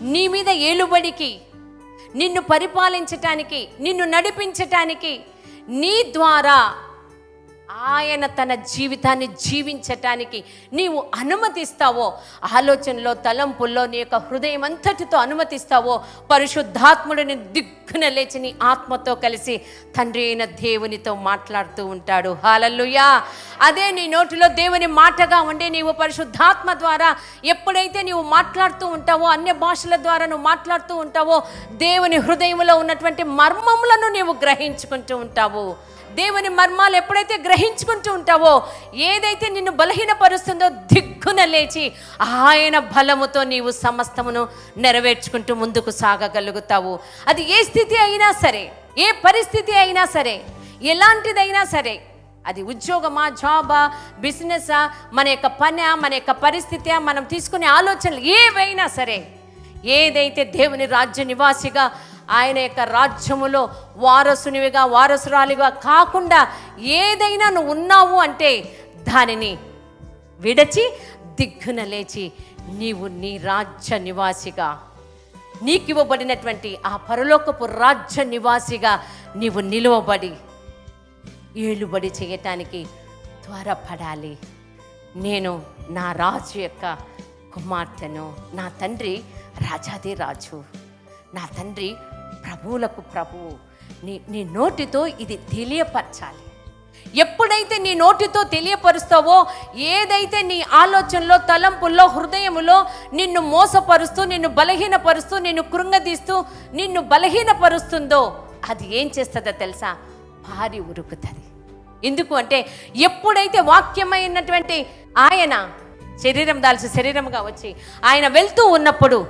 నీ మీద ఏలుబడికి, నిన్ను పరిపాలించటానికి, నిన్ను నడిపించటానికి, నీ ద్వారా ఆయన తన జీవితాన్ని జీవించటానికి నీవు అనుమతిస్తావో, ఆలోచనలో, తలంపుల్లో నీ యొక్క హృదయం అంతటితో అనుమతిస్తావో, పరిశుద్ధాత్ముడిని దిగ్గున లేచి నీ ఆత్మతో కలిసి తండ్రి అయిన దేవునితో మాట్లాడుతూ ఉంటాడు. హల్లెలూయా. అదే నీ నోటిలో దేవుని మాటగా ఉండి నీవు పరిశుద్ధాత్మ ద్వారా ఎప్పుడైతే నీవు మాట్లాడుతూ ఉంటావో, అన్య భాషల ద్వారా నువ్వు మాట్లాడుతూ ఉంటావో, దేవుని హృదయంలో ఉన్నటువంటి మర్మములను నీవు గ్రహించుకుంటూ ఉంటావు. దేవుని మర్మాలు ఎప్పుడైతే గ్రహించుకుంటూ ఉంటావో, ఏదైతే నిన్ను బలహీనపరుస్తుందో దిగ్గున లేచి ఆయన బలముతో నీవు సమస్తమును నెరవేర్చుకుంటూ ముందుకు సాగగలుగుతావు. అది ఏ స్థితి అయినా సరే, ఏ పరిస్థితి అయినా సరే, ఎలాంటిదైనా సరే, అది ఉద్యోగమా, జాబా, బిజినెసా, మన యొక్క పని, మన యొక్క పరిస్థితి, మనం తీసుకునే ఆలోచనలు ఏవైనా సరే, ఏదైతే దేవుని రాజ్య నివాసిగా, ఆయన యొక్క రాజ్యములో వారసునివిగా, వారసురాలిగా కాకుండా ఏదైనా నువ్వు ఉన్నావు అంటే దానిని విడచి దిగ్గున లేచి నీవు నీ రాజ్య నివాసిగా, నీకివ్వబడినటువంటి ఆ పరలోకపు రాజ్య నివాసిగా నీవు నిలువబడి ఏలుబడి చేయటానికి త్వరపడాలి. నేను నా రాజు యొక్క కుమార్తెను, నా తండ్రి రాజాది రాజు, నా తండ్రి ప్రభువులకు ప్రభువు. నీ నోటితో ఇది తెలియపరచాలి. ఎప్పుడైతే నీ నోటితో తెలియపరుస్తావో, ఏదైతే నీ ఆలోచనలో, తలంపుల్లో, హృదయములో నిన్ను మోసపరుస్తూ, నిన్ను బలహీనపరుస్తూ, నిన్ను కృంగదీస్తూ, నిన్ను బలహీనపరుస్తుందో, అది ఏం చేస్తుందో తెలుసా? పారి ఉరుకుతుంది. ఎందుకు అంటే, ఎప్పుడైతే వాక్యమైనటువంటి ఆయన శరీరం దాల్చి శరీరంగా వచ్చి ఆయన వెళ్తూ ఉన్నప్పుడు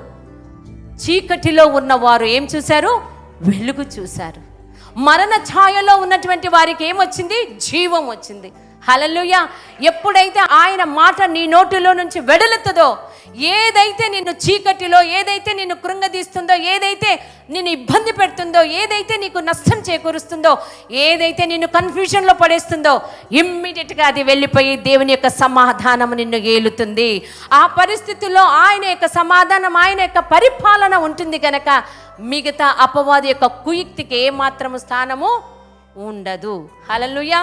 చీకటిలో ఉన్నవారు ఏం చూశారు? వెలుగు చూశారు. మరణ ఛాయలో ఉన్నటువంటి వారికి ఏమొచ్చింది? జీవం వచ్చింది. హల్లెలూయా. ఎప్పుడైతే ఆయన మాట నీ నోటిలో నుంచి వెడలుతుందో, ఏదైతే నిన్ను చీకటిలో, ఏదైతే నిన్ను కృంగదీస్తుందో, ఏదైతే నిన్ను ఇబ్బంది పెడుతుందో, ఏదైతే నీకు నష్టం చేకూరుస్తుందో, ఏదైతే నిన్ను కన్ఫ్యూజన్లో పడేస్తుందో, ఇమ్మీడియట్గా అది వెళ్ళిపోయి దేవుని యొక్క సమాధానం నిన్ను ఏలుతుంది. ఆ పరిస్థితుల్లో ఆయన యొక్క సమాధానం, ఆయన యొక్క పరిపాలన ఉంటుంది కనుక మిగతా అపవాది యొక్క కుయుక్తికి ఏమాత్రము స్థానము ఉండదు. హల్లెలూయా.